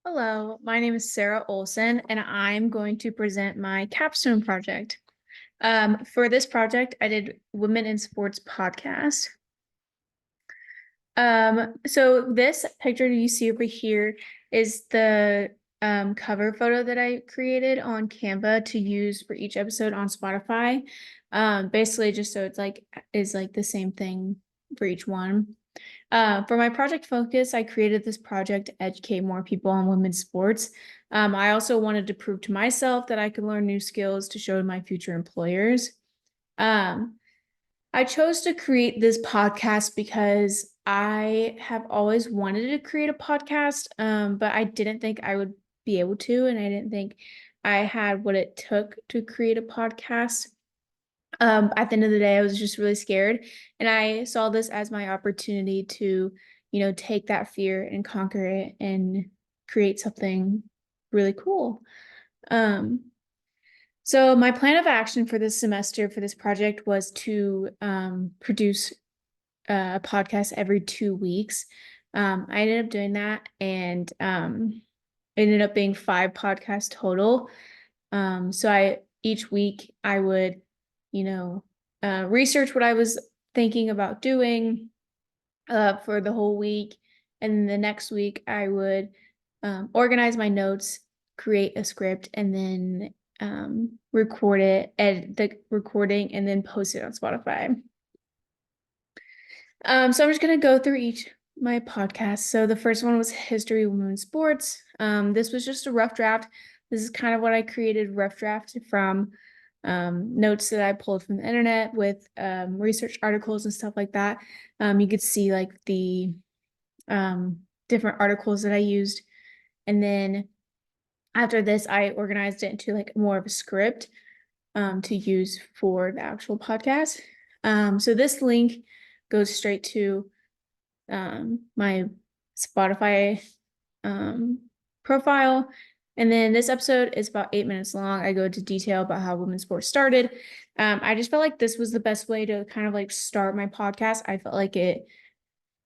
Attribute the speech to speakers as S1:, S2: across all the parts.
S1: Hello, my name is Sarah Olson, and I'm going to present my capstone project. For this project, I did Women in Sports podcast. So this picture you see over here is the cover photo that I created on Canva to use for each episode on Spotify. Basically, just so it's like the same thing for each one. For my project focus, I created this project to educate more people on women's sports. I also wanted to prove to myself that I could learn new skills to show my future employers. Um, I chose to create this podcast because I have always wanted to create a podcast, but I didn't think I would be able to, and I didn't think I had what it took to create a podcast. At the end of the day, I was just really scared, and I saw this as my opportunity to, take that fear and conquer it and create something really cool. Um, so my plan of action for this semester for this project was to produce a podcast every 2 weeks. I ended up doing that, and it ended up being 5 podcasts total. So I each week I would, research what I was thinking about doing for the whole week, and the next week I would organize my notes, create a script, and then record it, edit the recording, and then post it on Spotify. So I'm just gonna go through each my podcast. So the first one was History of Women's Sports. This was just a rough draft. This is kind of what I created rough draft from notes that I pulled from the internet with research articles and stuff like that. You could see like the different articles that I used. And then after this, I organized it into like more of a script to use for the actual podcast. So this link goes straight to my Spotify profile. And then this episode is about 8 minutes long. I go into detail about how women's sports started. I just felt like this was the best way to kind of like start my podcast. I felt like it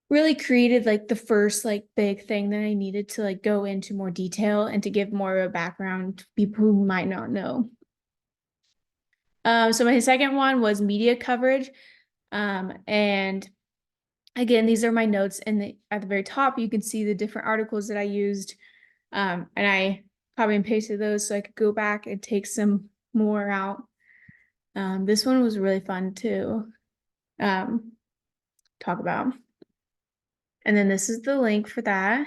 S1: really created like the first like big thing that I needed to like go into more detail and to give more of a background to people who might not know. So my second one was media coverage. And again, these are my notes, and at the very top, you can see the different articles that I used. And I copy and pasted those so I could go back and take some more out. This one was really fun to talk about. And then this is the link for that.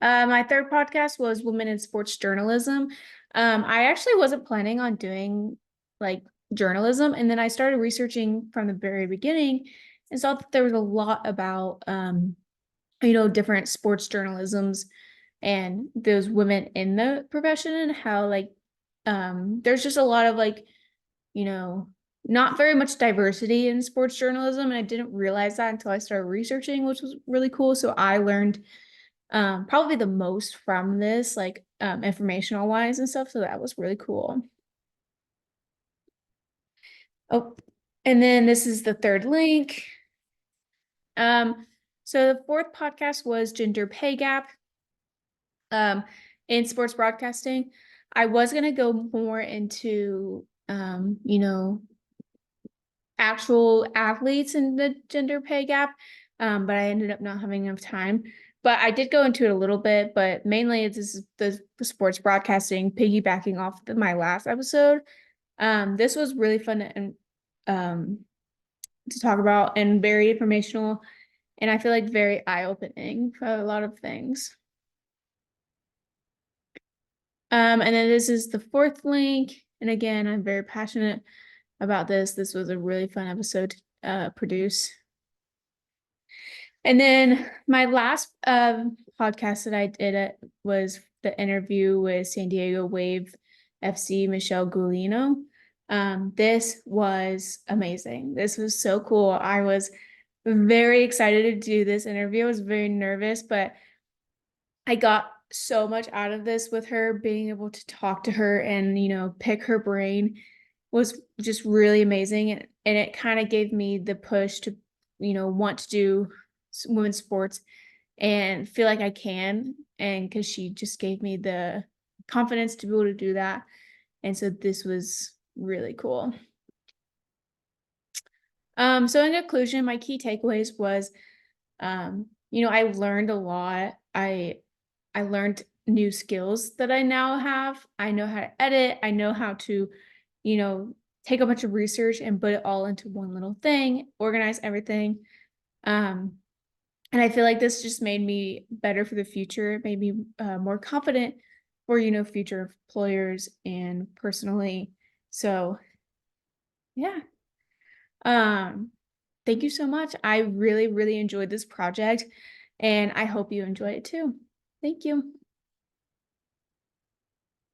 S1: My third podcast was Women in Sports Journalism. I actually wasn't planning on doing like journalism, and then I started researching from the very beginning and saw that there was a lot about different sports journalisms and those women in the profession, and how like there's just a lot of like, not very much diversity in sports journalism, and I didn't realize that until I started researching, which was really cool. So I learned probably the most from this, like informational wise and stuff. So that was really cool. Oh, and then this is the third link. So the fourth podcast was Gender Pay Gap in sports broadcasting. I was gonna go more into actual athletes and the gender pay gap, but I ended up not having enough time. But I did go into it a little bit, but mainly it's the sports broadcasting, piggybacking off my last episode. This was really fun and to talk about, and very informational, and I feel like very eye-opening for a lot of things. And then this is the fourth link. And again, I'm very passionate about this. This was a really fun episode to produce. And then my last podcast that I did was the interview with San Diego Wave FC Michelle Gulino. This was amazing. This was so cool. I was very excited to do this interview. I was very nervous, but I got so much out of this with her. Being able to talk to her and, pick her brain was just really amazing. And it kind of gave me the push to, want to do women's sports and feel like I can and because she just gave me the confidence to be able to do that. And so this was really cool. So in conclusion, my key takeaways was, I learned a lot. I learned new skills that I now have. I know how to edit. I know how to, you know, take a bunch of research and put it all into one little thing, organize everything. Um, and I feel like this just made me better for the future. It made me more confident for, future employers and personally. So yeah. Um, Thank you so much. I really, really enjoyed this project and I hope you enjoy it too. Thank you.